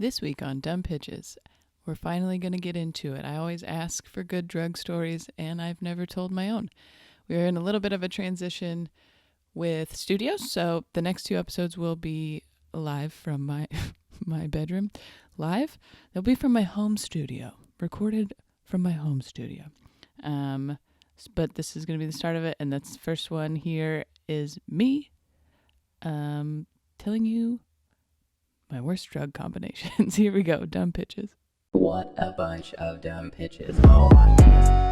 This week on Dumb Pitches, we're finally going to get into it. I always ask for good drug stories, and I've never told my own. We're in a little bit of a transition with studios, so the next two episodes will be live from my my bedroom. Live? They'll be from my home studio, recorded from my home studio. But this is going to be the start of it, and that's the first one here is me telling you my worst drug combinations. Here we go. Dumb pitches. What a bunch of dumb pitches. Oh my goodness.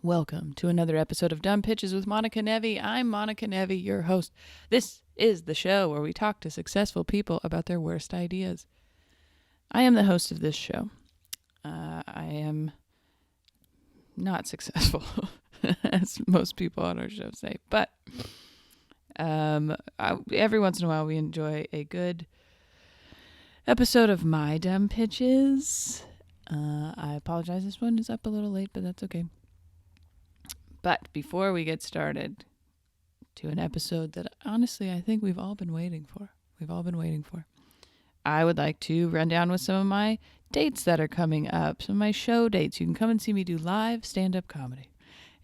Welcome to another episode of Dumb Pitches with Monica Nevi. I'm Monica Nevi, your host. This is the show where we talk to successful people about their worst ideas. I am the host of this show. I am not successful, as most people on our show say, but every once in a while we enjoy a good episode of my Dumb Pitches. I apologize, this one is up a little late, but that's okay. But before we get started to an episode that honestly I think we've all been waiting for. I would like to run down with some of my dates that are coming up, some of my show dates. You can come and see me do live stand-up comedy.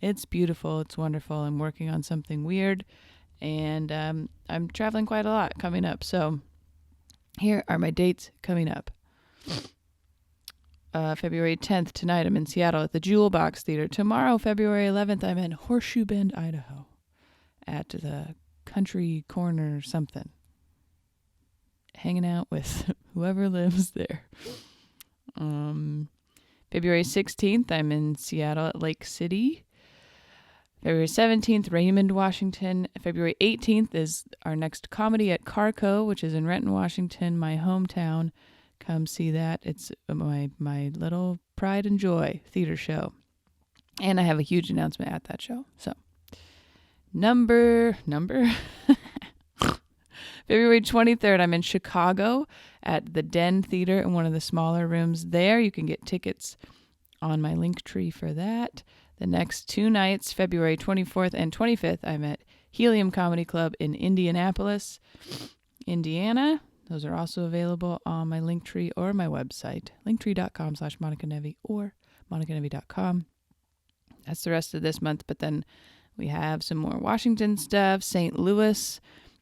It's beautiful. It's wonderful. I'm working on something weird, and I'm traveling quite a lot coming up. So here are my dates coming up. February 10th, tonight, I'm in Seattle at the Jewel Box Theater. Tomorrow, February 11th, I'm in Horseshoe Bend, Idaho at the Country Corner something. Hanging out with whoever lives there. February 16th, I'm in Seattle at Lake City. February 17th, Raymond, Washington. February 18th is our next comedy at Carco, which is in Renton, Washington, my hometown. Come see that. It's my little pride and joy theater show. And I have a huge announcement at that show. So, number February 23rd, I'm in Chicago at the Den Theater in one of the smaller rooms there. You can get tickets on my link tree for that. The next two nights, February 24th and 25th, I'm at Helium Comedy Club in Indianapolis, Indiana. Those are also available on my Linktree or my website, linktree.com/MonicaNevi or monicanevi.com. That's the rest of this month, but then we have some more Washington stuff, St. Louis.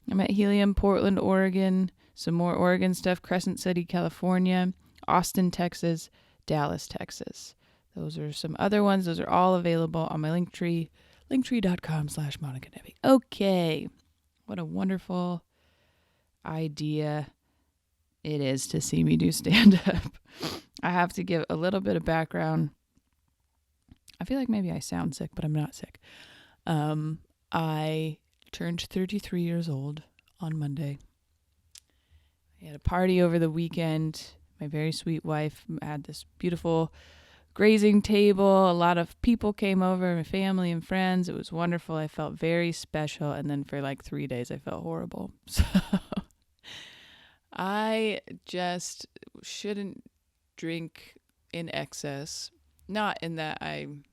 I'm at Helium, Portland, Oregon, some more Oregon stuff, Crescent City, California, Austin, Texas, Dallas, Texas. Those are some other ones. Those are all available on my Linktree, linktree.com/MonicaNevi. Okay, what a wonderful idea it is to see me do stand-up. I have to give a little bit of background. I feel like maybe I sound sick, but I'm not sick. I turned 33 years old on Monday. I had a party over the weekend. My very sweet wife had this beautiful grazing table. A lot of people came over, my family and friends. It was wonderful. I felt very special. And then for like 3 days, I felt horrible. So I just shouldn't drink in excess. Not in that I'm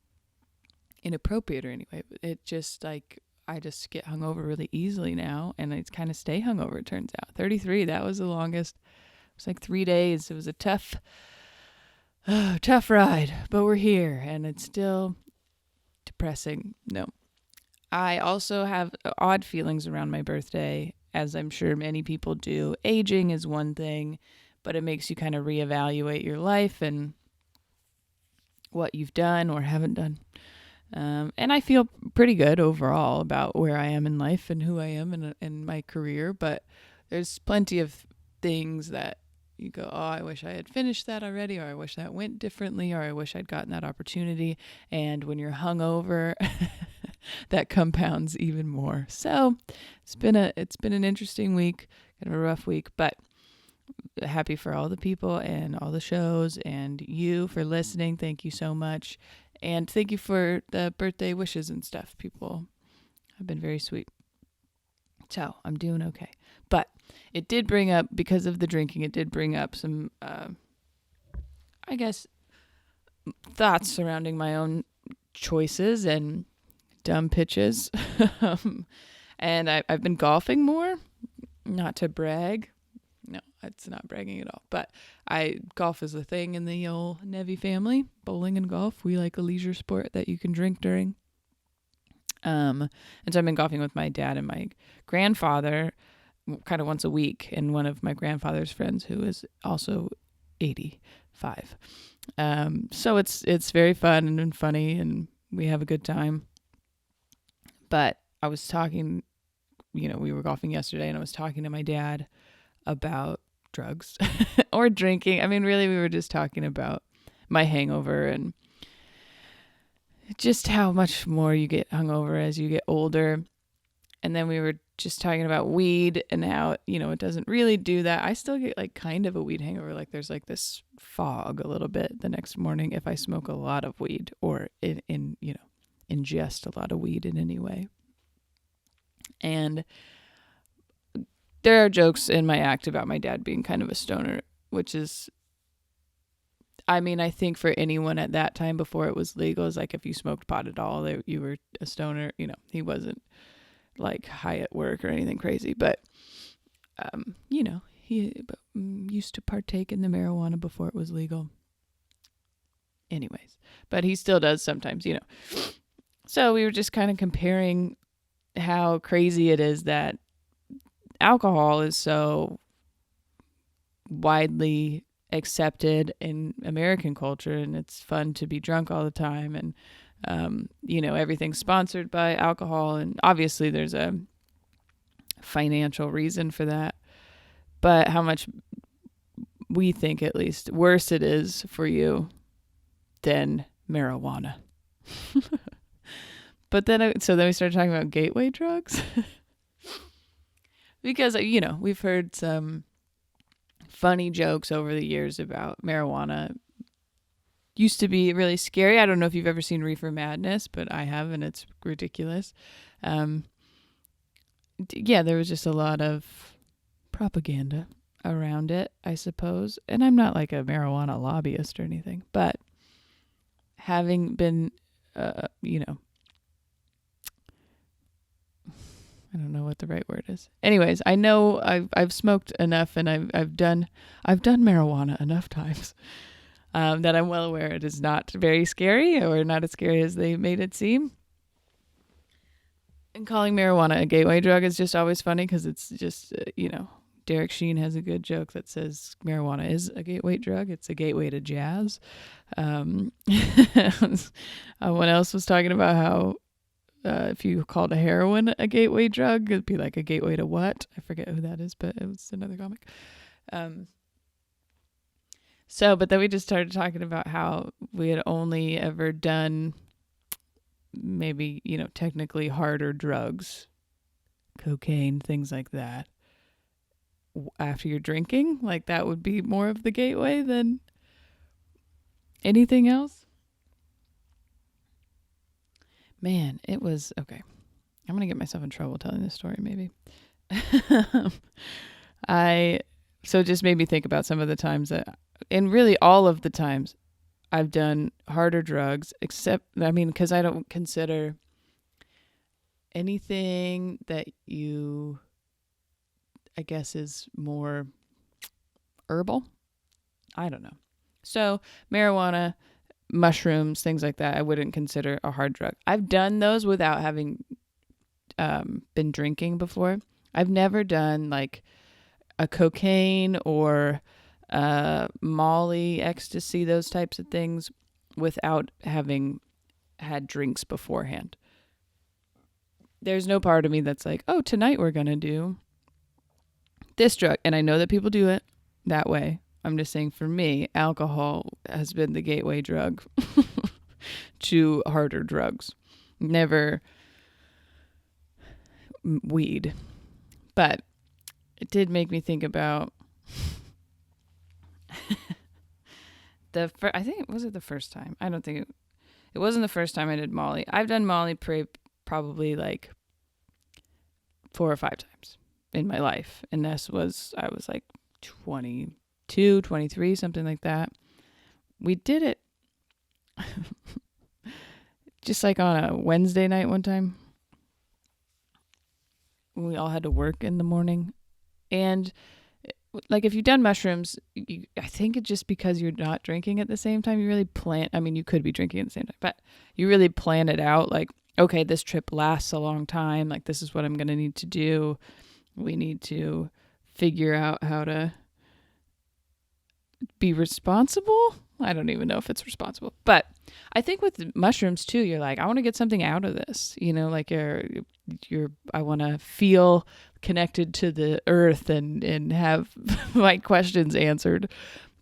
inappropriate or anyway, but it just like, I just get hungover really easily now, and I kind of stay hungover, it turns out. 33, that was the longest. It was like 3 days. It was a tough ride, but we're here, and it's still depressing. No. I also have odd feelings around my birthday, as I'm sure many people do. Aging is one thing, but it makes you kind of reevaluate your life and what you've done or haven't done. And I feel pretty good overall about where I am in life and who I am in my career, but there's plenty of things that you go, oh, I wish I had finished that already, or I wish that went differently, or I wish I'd gotten that opportunity. And when you're hungover, that compounds even more. So it's been an interesting week, kind of a rough week, but happy for all the people and all the shows and you for listening. Thank you so much. And thank you for the birthday wishes and stuff. People have been very sweet. So I'm doing okay. But it did bring up, because of the drinking, it did bring up some, I guess, thoughts surrounding my own choices and dumb pitches. And I've been golfing more, not to brag. No, it's not bragging at all. But golf is a thing in the old Nevi family. Bowling and golf. We like a leisure sport that you can drink during. And so I've been golfing with my dad and my grandfather kind of once a week, and one of my grandfather's friends who is also 85. So it's very fun and funny, and we have a good time. But I was talking, we were golfing yesterday, and I was talking to my dad about drugs or drinking. I mean, really, we were just talking about my hangover and just how much more you get hungover as you get older. And then we were just talking about weed and how, it doesn't really do that. I still get like kind of a weed hangover. Like there's like this fog a little bit the next morning if I smoke a lot of weed or ingest a lot of weed in any way. And there are jokes in my act about my dad being kind of a stoner, which is, I mean, I think for anyone at that time before it was legal, is like if you smoked pot at all, you were a stoner. He wasn't like high at work or anything crazy, but he used to partake in the marijuana before it was legal. Anyways, but he still does sometimes, So we were just kind of comparing how crazy it is that alcohol is so widely accepted in American culture, and it's fun to be drunk all the time, and everything's sponsored by alcohol, and obviously there's a financial reason for that, but how much we think, at least, worse it is for you than marijuana. But then we started talking about gateway drugs because we've heard some funny jokes over the years about marijuana. Used to be really scary. I don't know if you've ever seen Reefer Madness, but I have, and it's ridiculous. There was just a lot of propaganda around it, I suppose. And I'm not like a marijuana lobbyist or anything, but having been, I don't know what the right word is. Anyways, I know I've smoked enough, and I've done marijuana enough times that I'm well aware it is not very scary, or not as scary as they made it seem. And calling marijuana a gateway drug is just always funny because it's just Derek Sheen has a good joke that says marijuana is a gateway drug. It's a gateway to jazz. One else was talking about how if you called a heroin a gateway drug, it'd be like a gateway to what? I forget who that is, but it was another comic. But then we just started talking about how we had only ever done maybe, technically harder drugs, cocaine, things like that, after you're drinking. Like that would be more of the gateway than anything else. Man, it was okay. I'm going to get myself in trouble telling this story, maybe. So just made me think about some of the times and really all of the times I've done harder drugs, because I don't consider anything that I guess is more herbal. I don't know. So marijuana, mushrooms, things like that, I wouldn't consider a hard drug. I've done those without having been drinking before. I've never done like a cocaine or Molly, ecstasy, those types of things without having had drinks beforehand. There's no part of me that's like, oh, tonight we're going to do this drug. And I know that people do it that way. I'm just saying, for me, alcohol has been the gateway drug to harder drugs. Never weed. But it did make me think about I think, was it the first time? I don't think It wasn't the first time I did Molly. I've done Molly probably like 4 or 5 times in my life. And I was like 22, 23, something like that. We did it just like on a Wednesday night one time. We all had to work in the morning. And like if you've done mushrooms, I think it's just because you're not drinking at the same time. You really you could be drinking at the same time, but you really plan it out. Like, okay, this trip lasts a long time. Like, this is what I'm going to need to do. We need to figure out how to be responsible. I don't even know if it's responsible, but I think with mushrooms too, you're like, I want to get something out of this, like I want to feel connected to the earth and have my questions answered.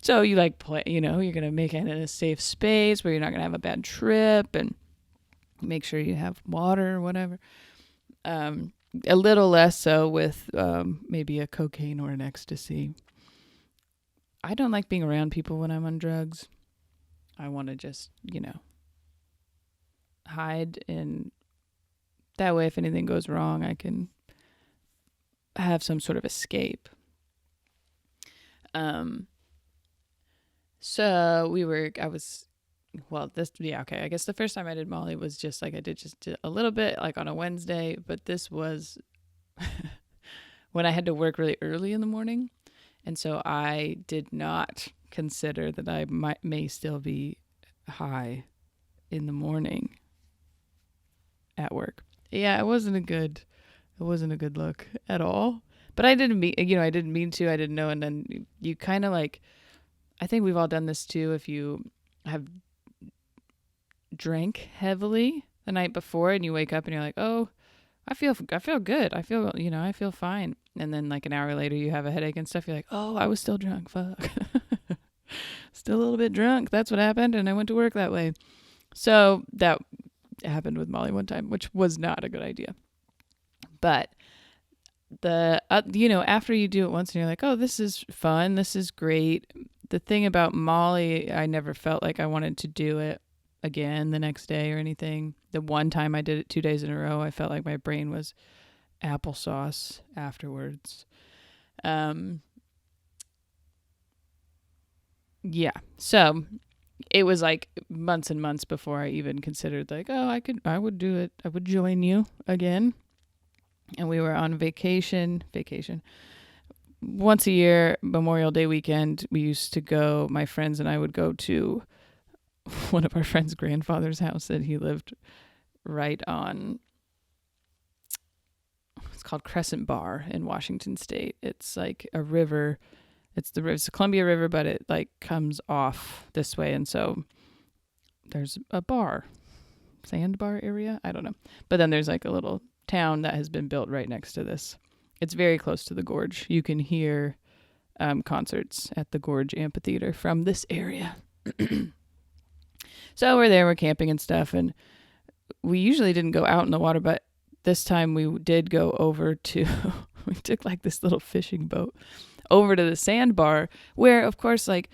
So you like play, you're going to make it in a safe space where you're not going to have a bad trip, and make sure you have water or whatever. A little less so with maybe a cocaine or an ecstasy. I don't like being around people when I'm on drugs. I want to just, hide, and that way if anything goes wrong, I can have some sort of escape. So I guess the first time I did Molly was just like, I did just a little bit like on a Wednesday, but this was when I had to work really early in the morning. And so I did not consider that I may still be high in the morning at work. Yeah, it wasn't a good look at all. But I didn't mean to, I didn't know. And then you kind of like, I think we've all done this too. If you have drank heavily the night before and you wake up and you're like, oh, I feel good. I feel fine. And then like an hour later you have a headache and stuff. You're like, oh, I was still drunk. Fuck. Still a little bit drunk. That's what happened. And I went to work that way. So that happened with Molly one time, which was not a good idea. But after you do it once and you're like, oh, this is fun. This is great. The thing about Molly, I never felt like I wanted to do it again the next day or anything. The one time I did it 2 days in a row, I felt like my brain was applesauce afterwards. Yeah. So it was like months and months before I even considered like, oh, I would do it. I would join you again. And we were on vacation. Once a year, Memorial Day weekend, we used to go, my friends and I would go to one of our friends' grandfather's house that he lived right on. It's called Crescent Bar in Washington State. It's like a river. It's the Columbia River, but it like comes off this way. And so there's a sandbar area. I don't know. But then there's like a little town that has been built right next to this. It's very close to the gorge. You can hear concerts at the Gorge Amphitheater from this area. So we're there, we're camping and stuff, and we usually didn't go out in the water, but this time we did go over to, we took like this little fishing boat over to the sandbar where, of course, like,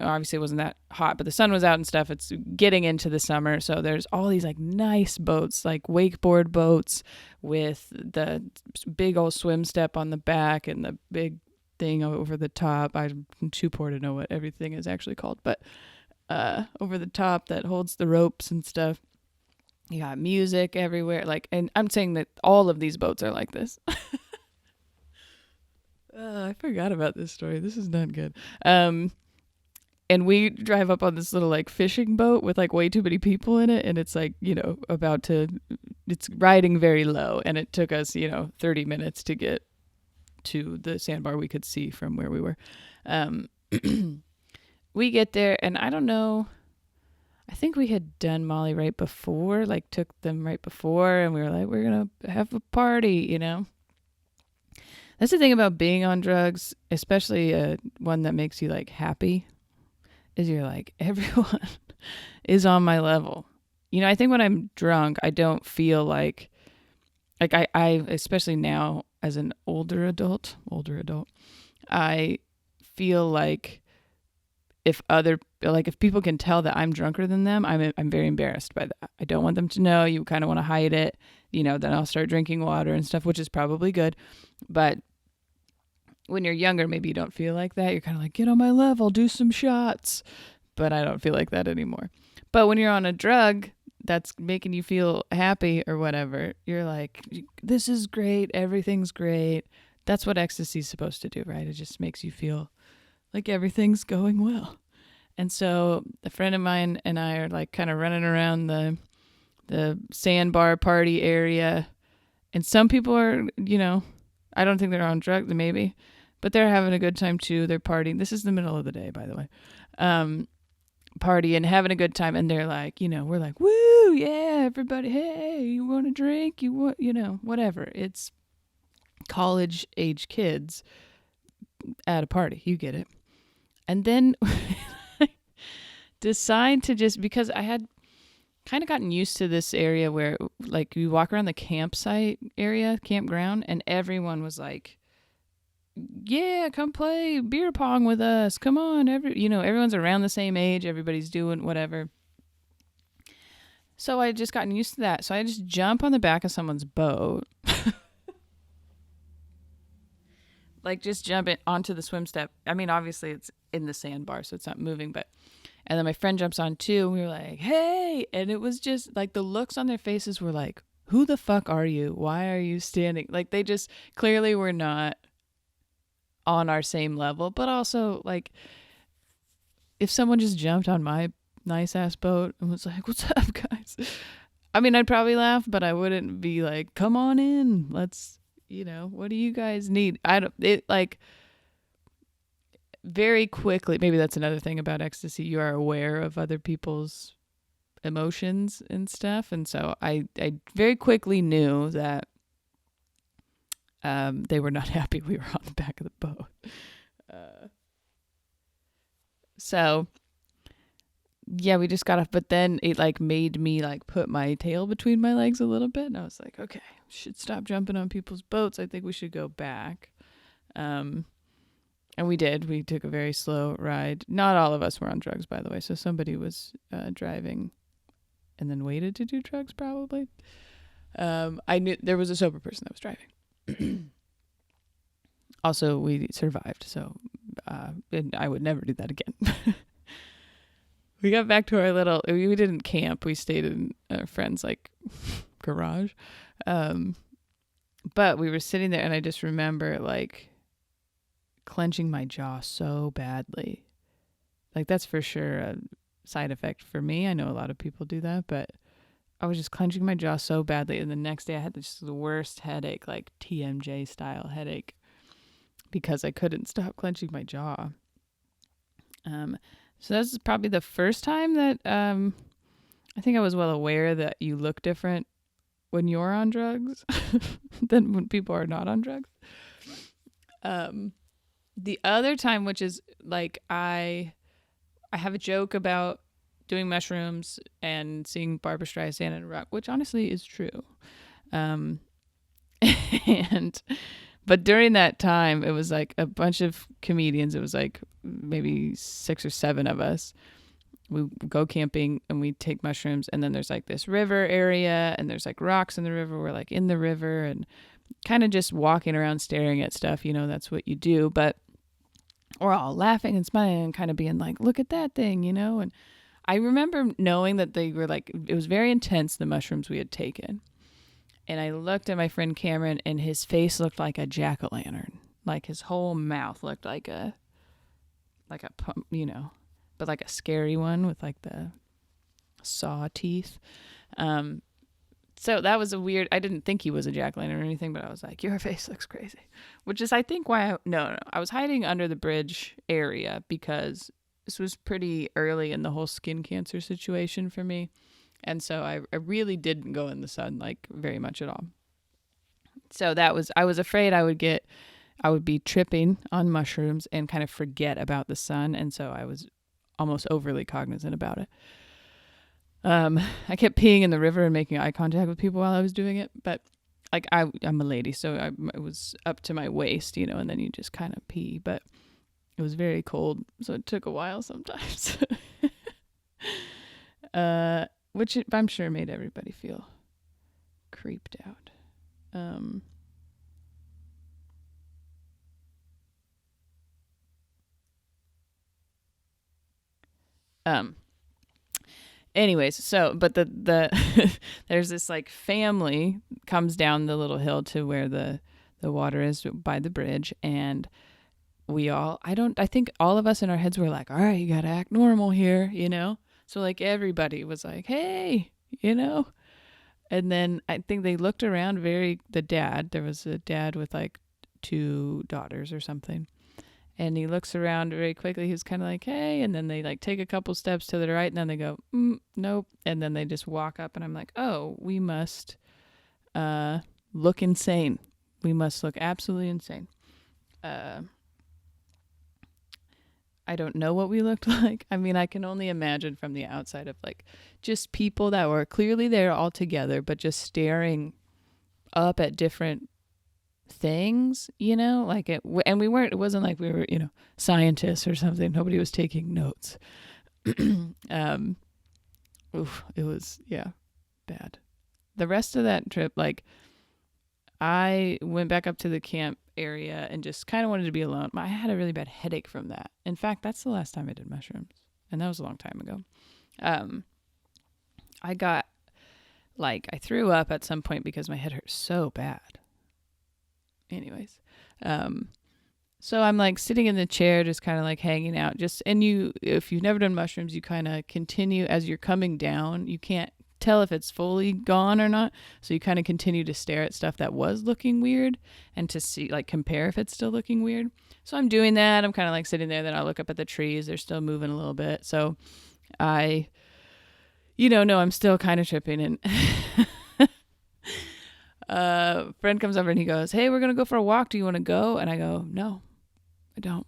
obviously it wasn't that hot, but the sun was out and stuff. It's getting into the summer. So there's all these like nice boats, like wakeboard boats with the big old swim step on the back and the big thing over the top. I'm too poor to know what everything is actually called, but over the top that holds the ropes and stuff. You got music everywhere. And I'm saying that all of these boats are like this. I forgot about this story. This is not good. And we drive up on this little like fishing boat with like way too many people in it. And it's like, it's riding very low. And it took us, 30 minutes to get to the sandbar we could see from where we were. We get there and I don't know. I think we had done Molly right before, like took them right before. And we were like, we're going to have a party, That's the thing about being on drugs, especially one that makes you like happy, is you're like, everyone is on my level. I think when I'm drunk, I don't feel like I especially now as an older adult, I feel like if other like if people can tell that I'm drunker than them, I'm very embarrassed by that. I don't want them to know. You kind of want to hide it, then I'll start drinking water and stuff, which is probably good. But when you're younger, maybe you don't feel like that. You're kind of like, get on my level, do some shots. But I don't feel like that anymore. But when you're on a drug that's making you feel happy or whatever, you're like, this is great. Everything's great. That's what ecstasy is supposed to do, right? It just makes you feel like everything's going well. And so a friend of mine and I are like kind of running around the sandbar party area. And some people are, I don't think they're on drugs, maybe, but they're having a good time too. They're partying. This is the middle of the day, by the way. Party and having a good time. And they're like, we're like, woo, yeah, everybody. Hey, you want a drink? You want, whatever. It's college age kids at a party. You get it. And then decide to just, because I had kind of gotten used to this area where like you walk around the campsite area, campground, and everyone was like, yeah, come play beer pong with us. Come on. Everyone's around the same age. Everybody's doing whatever. So I just gotten used to that. So I just jump on the back of someone's boat. Like just jump it onto the swim step. I mean, obviously it's in the sandbar, so it's not moving, and then my friend jumps on too, and we were like, hey, and it was just like the looks on their faces were like, who the fuck are you? Why are you standing? Like they just clearly were not on our same level, but also like if someone just jumped on my nice ass boat and was like, what's up, guys? I mean, I'd probably laugh, but I wouldn't be like, come on in, let's, what do you guys need? Very quickly, maybe that's another thing about ecstasy, you are aware of other people's emotions and stuff, and so I very quickly knew that they were not happy we were on the back of the boat. So yeah, we just got off, but then it like made me like put my tail between my legs a little bit, and I was like, okay, should stop jumping on people's boats. I think we should go back. And we did. We took a very slow ride. Not all of us were on drugs, by the way. So somebody was driving and then waited to do drugs, probably. I knew there was a sober person that was driving. Also, we survived. So and I would never do that again. We got back to our we didn't camp. We stayed in a friend's like garage. But we were sitting there and I just remember like clenching my jaw so badly. Like that's for sure a side effect for me. I know a lot of people do that, but I was just clenching my jaw so badly. And the next day I had the worst headache, like TMJ style headache, because I couldn't stop clenching my jaw. So that's probably the first time that I think I was well aware that you look different when you're on drugs than when people are not on drugs. The other time, which is like I have a joke about doing mushrooms and seeing Barbra Streisand and rock, which honestly is true. But during that time, it was like a bunch of comedians. It was like maybe 6 or 7 of us. We go camping and we take mushrooms, and then there's like this river area and there's like rocks in the river. We're like in the river and kind of just walking around staring at stuff, that's what you do. But we're all laughing and smiling and kind of being like, look at that thing, and I remember knowing that they were like, it was very intense, the mushrooms we had taken. And I looked at my friend Cameron and his face looked like a jack-o'-lantern. Like his whole mouth looked like a pump, but like a scary one with like the saw teeth. So that was a weird, I didn't think he was a jack-o'-lantern or anything, but I was like, your face looks crazy. Which is, I think, why I was hiding under the bridge area because this was pretty early in the whole skin cancer situation for me. And so I really didn't go in the sun like very much at all. So I was afraid I would be tripping on mushrooms and kind of forget about the sun. And so I was almost overly cognizant about it. I kept peeing in the river and making eye contact with people while I was doing it. But like I'm a lady, so it was up to my waist, and then you just kind of pee. But it was very cold, so it took a while sometimes. Which I'm sure made everybody feel creeped out. Anyways, so but the there's this like family comes down the little hill to where the water is by the bridge, and I think all of us in our heads were like, all right, you gotta act normal here, so like everybody was like, hey, and then I think they looked around there was a dad with like 2 daughters or something. And he looks around very quickly. He's kind of like, hey. And then they like take a couple steps to the right. And then they go, nope. And then they just walk up. And I'm like, oh, we must look insane. We must look absolutely insane. I don't know what we looked like. I mean, I can only imagine from the outside of like just people that were clearly there all together, but just staring up at different things, like it. And it wasn't like we were, scientists or something. Nobody was taking notes. It was, bad. The rest of that trip, like I went back up to the camp area and just kind of wanted to be alone. I had a really bad headache from that. In fact, that's the last time I did mushrooms, and that was a long time ago. I got I threw up at some point because my head hurt so bad. Anyways, so I'm like sitting in the chair, just kind of like hanging out, if you've never done mushrooms, you kind of continue as you're coming down. You can't tell if it's fully gone or not. So you kind of continue to stare at stuff that was looking weird and to see, like, compare if it's still looking weird. So I'm doing that. I'm kind of like sitting there. Then I look up at the trees. They're still moving a little bit. So I, no, I'm still kind of tripping, and friend comes over and he goes, hey, we're going to go for a walk. Do you want to go? And I go, no, I don't.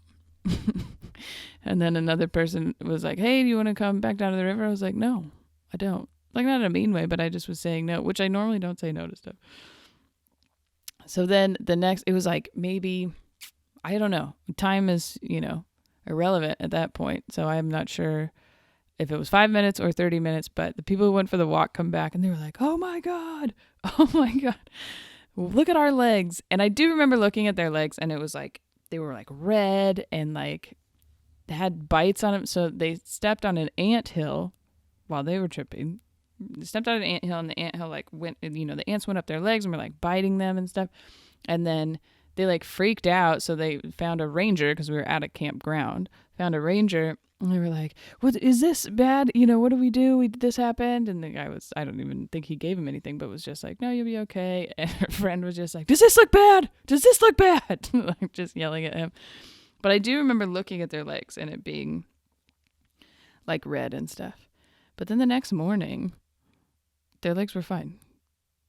And then another person was like, hey, do you want to come back down to the river? I was like, no, I don't. Like, not in a mean way, but I just was saying no, which I normally don't say no to stuff. So then it was like, maybe, I don't know. Time is, irrelevant at that point. So I'm not sure if it was 5 minutes or 30 minutes, but the people who went for the walk come back and they were like, oh my God, look at our legs. And I do remember looking at their legs, and it was like, they were like red and like they had bites on them. So they stepped on an anthill while they were tripping. They stepped on an anthill, and the anthill like went, the ants went up their legs and were like biting them and stuff. And then they like freaked out. So they found a ranger, because we were at a campground, found a ranger. And they were like, what is this bad? What do we do? This happened. And the guy I don't even think he gave him anything, but was just like, no, you'll be okay. And her friend was just like, does this look bad? Does this look bad? Like just yelling at him. But I do remember looking at their legs and it being like red and stuff. But then the next morning, their legs were fine.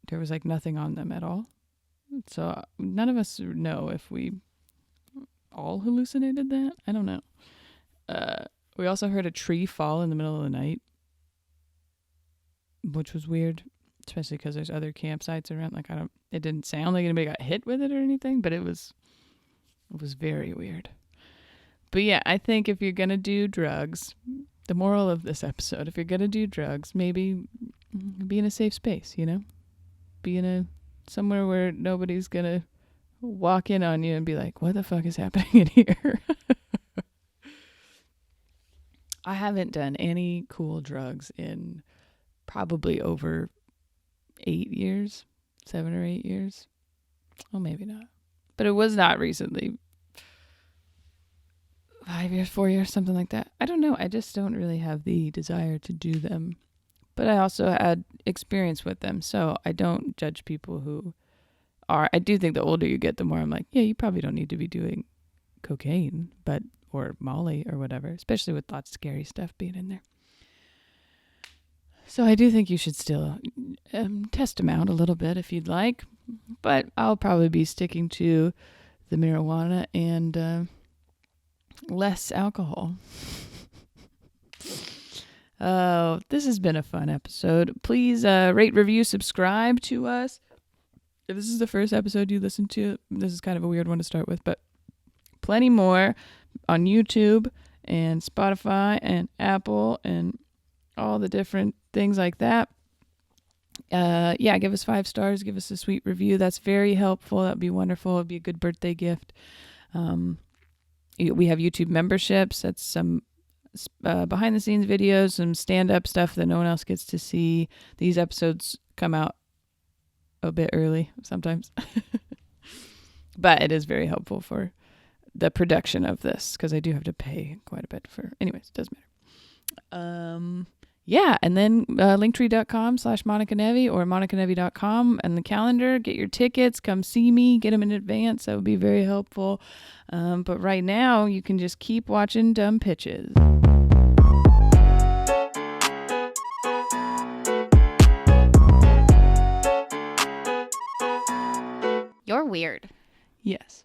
There was like nothing on them at all. So none of us know if we all hallucinated that. I don't know. We also heard a tree fall in the middle of the night, which was weird, especially because there's other campsites around. Like, it didn't sound like anybody got hit with it or anything, but it was very weird. But yeah, I think if you're going to do drugs, the moral of this episode, if you're going to do drugs, maybe be in a safe space, be in somewhere where nobody's going to walk in on you and be like, what the fuck is happening in here? I haven't done any cool drugs in probably over 8 years, 7 or 8 years. Oh, maybe not. But it was not recently. 5 years, 4 years, something like that. I don't know. I just don't really have the desire to do them. But I also had experience with them. So I don't judge people who are. I do think the older you get, the more I'm like, yeah, you probably don't need to be doing cocaine, or Molly or whatever, especially with lots of scary stuff being in there. So I do think you should still test them out a little bit if you'd like, but I'll probably be sticking to the marijuana and less alcohol. Oh, this has been a fun episode. Please rate, review, subscribe to us. If this is the first episode you listen to, this is kind of a weird one to start with, but plenty more on YouTube and Spotify and Apple and all the different things like that. Yeah, give us 5 stars, give us a sweet review. That's very helpful. That'd be wonderful. It'd be a good birthday gift. We have YouTube memberships. That's some behind the scenes videos, some stand up stuff that no one else gets to see. These episodes come out a bit early sometimes, but it is very helpful for the production of this because I do have to pay quite a bit for. Anyways, it doesn't matter. Yeah, and then linktree.com/Monica Nevi or monicanevi.com and the calendar. Get your tickets. Come see me. Get them in advance. That would be very helpful. But right now, you can just keep watching Dumb Pitches. You're weird. Yes.